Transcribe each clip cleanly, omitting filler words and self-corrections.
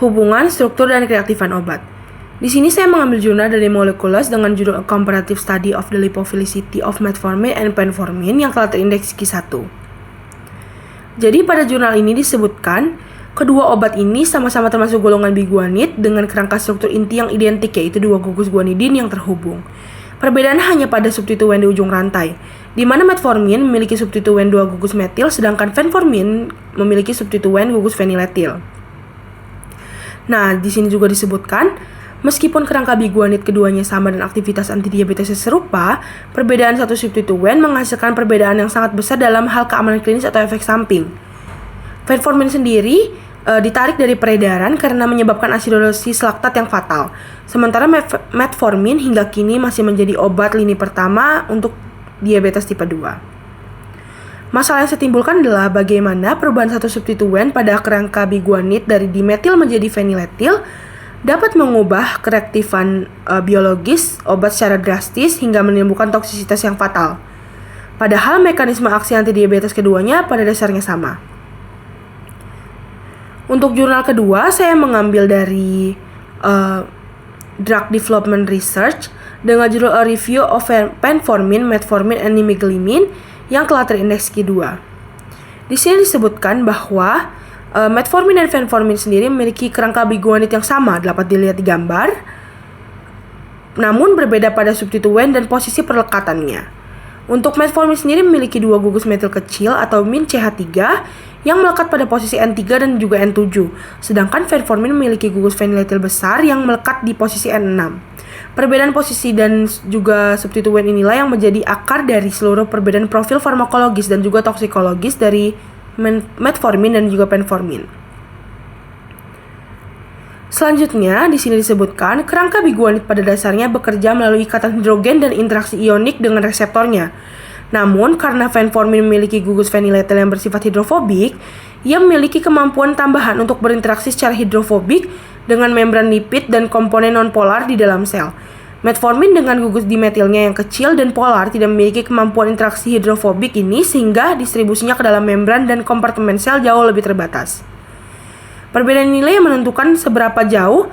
Hubungan, struktur, dan keaktifan obat. Di sini saya mengambil jurnal dari Molecules dengan judul A Comparative Study of the Lipophilicity of Metformin and Fenformin yang telah terindeks Q1. Jadi pada jurnal ini disebutkan kedua obat ini sama-sama termasuk golongan biguanid dengan kerangka struktur inti yang identik, yaitu 2 gugus guanidin yang terhubung. Perbedaan hanya pada substituen di ujung rantai, di mana metformin memiliki substituen 2 gugus metil sedangkan fenformin memiliki substituen gugus feniletil. Nah, di sini juga disebutkan, meskipun kerangka biguanid keduanya sama dan aktivitas antidiabetesnya serupa, perbedaan satu substituen menghasilkan perbedaan yang sangat besar dalam hal keamanan klinis atau efek samping. Fenformin sendiri ditarik dari peredaran karena menyebabkan asidosis laktat yang fatal. Sementara metformin hingga kini masih menjadi obat lini pertama untuk diabetes tipe 2. Masalah yang saya timbulkan adalah bagaimana perubahan satu substituen pada kerangka biguanid dari dimetil menjadi feniletil dapat mengubah kereaktifan biologis obat secara drastis hingga menimbulkan toksisitas yang fatal. Padahal mekanisme aksi antidiabetes keduanya pada dasarnya sama. Untuk jurnal kedua, saya mengambil dari Drug Development Research dengan judul A Review of Fenformin, Metformin, and Nimiglimin yang telah terindeks Q2. Di sini disebutkan bahwa metformin dan fenformin sendiri memiliki kerangka biguanid yang sama, dapat dilihat di gambar, namun berbeda pada substituen dan posisi perlekatannya. Untuk metformin sendiri memiliki 2 gugus metil kecil atau min CH3 yang melekat pada posisi N3 dan juga N7, sedangkan fenformin memiliki gugus feniletil besar yang melekat di posisi N6. Perbedaan posisi dan juga substituen inilah yang menjadi akar dari seluruh perbedaan profil farmakologis dan juga toksikologis dari metformin dan juga fenformin. Selanjutnya, di sini disebutkan kerangka biguanid pada dasarnya bekerja melalui ikatan hidrogen dan interaksi ionik dengan reseptornya. Namun, karena fenformin memiliki gugus feniletil yang bersifat hidrofobik, ia memiliki kemampuan tambahan untuk berinteraksi secara hidrofobik dengan membran lipid dan komponen nonpolar di dalam sel. Metformin dengan gugus dimetilnya yang kecil dan polar tidak memiliki kemampuan interaksi hidrofobik ini sehingga distribusinya ke dalam membran dan kompartemen sel jauh lebih terbatas. Perbedaan nilai yang menentukan seberapa jauh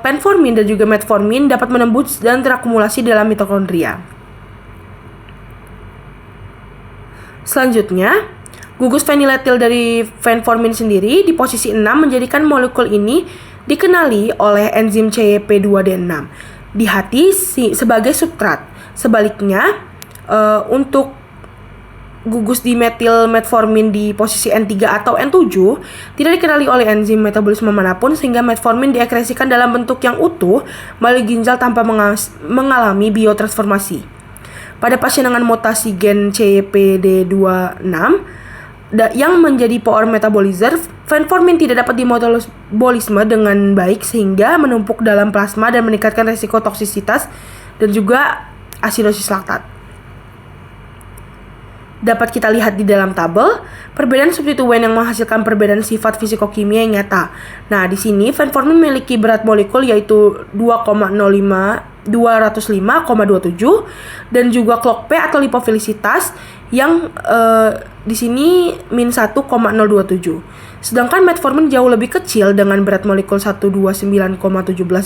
fenformin dan juga metformin dapat menembus dan terakumulasi dalam mitokondria. Selanjutnya, gugus feniletil dari fenformin sendiri di posisi 6 menjadikan molekul ini dikenali oleh enzim CYP2D6 di hati sebagai substrat. Sebaliknya, untuk gugus dimetil metformin di posisi N3 atau N7 tidak dikenali oleh enzim metabolisme manapun sehingga metformin diekskresikan dalam bentuk yang utuh melalui ginjal tanpa mengalami biotransformasi. Pada pasien dengan mutasi gen CYP2D6 yang menjadi poor metabolizer, fenformin tidak dapat dimetabolisme dengan baik sehingga menumpuk dalam plasma dan meningkatkan resiko toksisitas dan juga asidosis laktat. Dapat kita lihat di dalam tabel, perbedaan substituen yang menghasilkan perbedaan sifat fisikokimia yang nyata. Nah, di sini fenformin memiliki berat molekul yaitu 205,27 dan juga clog P atau lipofilisitas yang di sini min 1,027. Sedangkan metformin jauh lebih kecil dengan berat molekul 129,17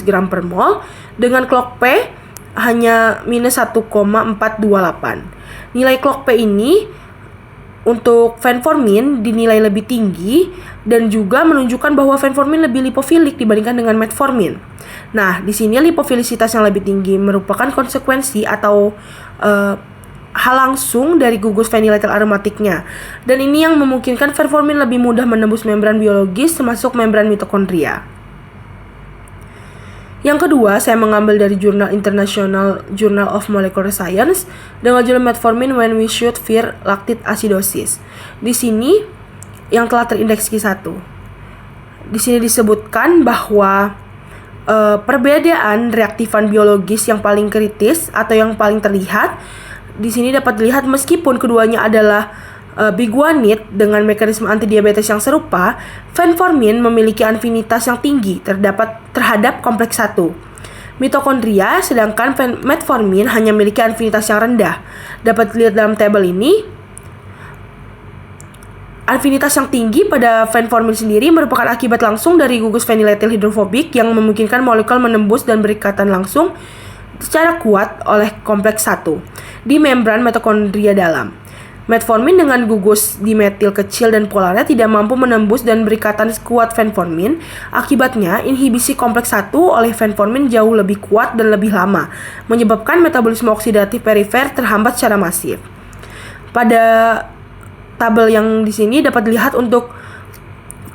gram per mol dengan clog P hanya minus 1,428. Nilai clog P ini untuk fenformin dinilai lebih tinggi dan juga menunjukkan bahwa fenformin lebih lipofilik dibandingkan dengan metformin. Nah, di sini lipofilisitas yang lebih tinggi merupakan konsekuensi atau hal langsung dari gugus feniletil aromatiknya. Dan ini yang memungkinkan fenformin lebih mudah menembus membran biologis termasuk membran mitokondria. Yang kedua, saya mengambil dari jurnal International Journal of Molecular Science dengan judul Metformin When We Should Fear Lactic Acidosis. Di sini yang telah terindeks Q1. Di sini disebutkan bahwa perbedaan reaktifan biologis yang paling kritis atau yang paling terlihat di sini dapat dilihat meskipun keduanya adalah biguanid dengan mekanisme antidiabetes yang serupa, fenformin memiliki afinitas yang tinggi terhadap kompleks 1 mitokondria, sedangkan metformin hanya memiliki afinitas yang rendah. Dapat dilihat dalam tabel ini, Afinitas yang tinggi pada fenformin sendiri merupakan akibat langsung dari gugus phenylethyl hidrofobik yang memungkinkan molekul menembus dan berikatan langsung secara kuat oleh kompleks 1 di membran mitokondria dalam. Metformin dengan gugus dimetil kecil dan polarnya tidak mampu menembus dan berikatan kuat fenformin. Akibatnya, inhibisi kompleks 1 oleh fenformin jauh lebih kuat dan lebih lama, menyebabkan metabolisme oksidatif perifer terhambat secara masif. Pada tabel yang di sini dapat dilihat untuk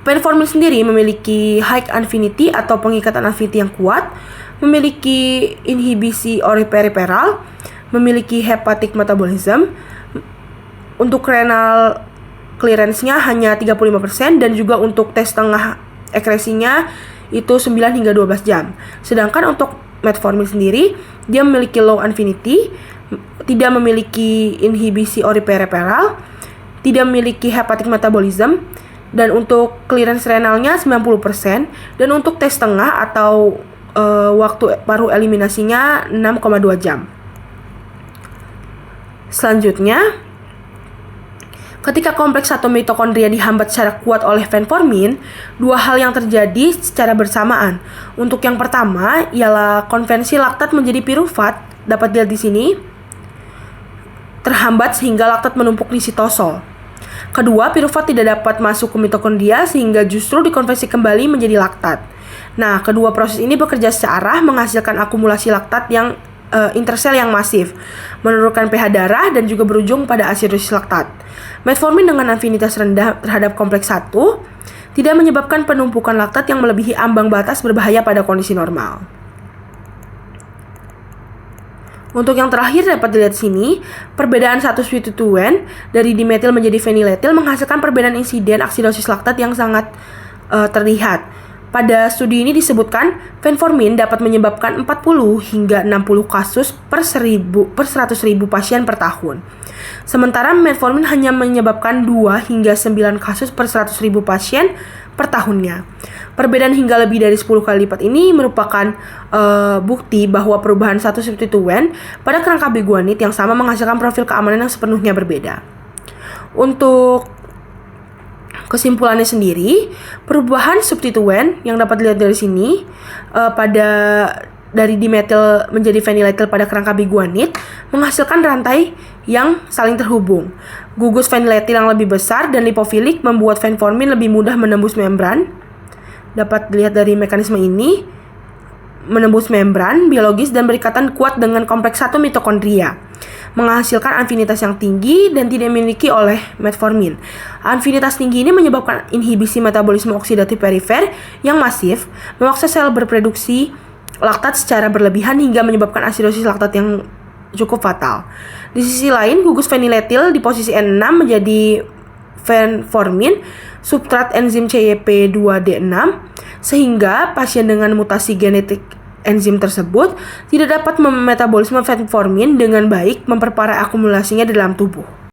fenformin sendiri memiliki high affinity atau pengikatan affinity yang kuat, memiliki inhibisi peripheral, memiliki hepatic metabolism. Untuk renal clearance-nya hanya 35% dan juga untuk tes tengah ekresinya itu 9 hingga 12 jam. Sedangkan untuk metformin sendiri, dia memiliki low affinity, tidak memiliki inhibisi peripheral, tidak memiliki hepatic metabolism, dan untuk clearance renalnya 90%, dan untuk tes tengah atau waktu paruh eliminasinya 6,2 jam. Selanjutnya, ketika kompleks 1 mitokondria dihambat secara kuat oleh fenformin, dua hal yang terjadi secara bersamaan. Untuk yang pertama, ialah konversi laktat menjadi pirufat, dapat dilihat di sini, terhambat sehingga laktat menumpuk di sitosol. Kedua, pirufat tidak dapat masuk ke mitokondria sehingga justru dikonversi kembali menjadi laktat. Nah, kedua proses ini bekerja searah menghasilkan akumulasi laktat yang intersel yang masif, menurunkan pH darah dan juga berujung pada asidosis laktat. Metformin dengan afinitas rendah terhadap kompleks 1 tidak menyebabkan penumpukan laktat yang melebihi ambang batas berbahaya pada kondisi normal. Untuk yang terakhir dapat dilihat sini, perbedaan satu substituen dari dimetil menjadi phenylethyl menghasilkan perbedaan insiden aksidosis laktat yang sangat terlihat. Pada studi ini disebutkan fenformin dapat menyebabkan 40 hingga 60 kasus per 100.000 pasien per tahun. Sementara metformin hanya menyebabkan 2 hingga 9 kasus per 100.000 pasien per tahunnya. Perbedaan hingga lebih dari 10 kali lipat ini merupakan bukti bahwa perubahan satu substituen pada kerangka biguanid yang sama menghasilkan profil keamanan yang sepenuhnya berbeda. Untuk kesimpulannya sendiri, perubahan substituen yang dapat dilihat dari sini dari dimetil menjadi phenylethyl pada kerangka biguanid menghasilkan rantai yang saling terhubung. Gugus phenylethyl yang lebih besar dan lipofilik membuat fenformin lebih mudah menembus membran. Dapat dilihat dari mekanisme ini, menembus membran biologis dan berikatan kuat dengan kompleks 1 mitokondria, menghasilkan afinitas yang tinggi dan tidak dimiliki oleh metformin. Afinitas tinggi ini menyebabkan inhibisi metabolisme oksidatif perifer yang masif, memaksa sel berproduksi laktat secara berlebihan hingga menyebabkan asidosis laktat yang cukup fatal. Di sisi lain, gugus phenylethyl di posisi N6 menjadi fenformin substrat enzim CYP2D6 sehingga pasien dengan mutasi genetik enzim tersebut tidak dapat memetabolisme fenformin dengan baik, memperparah akumulasinya di dalam tubuh.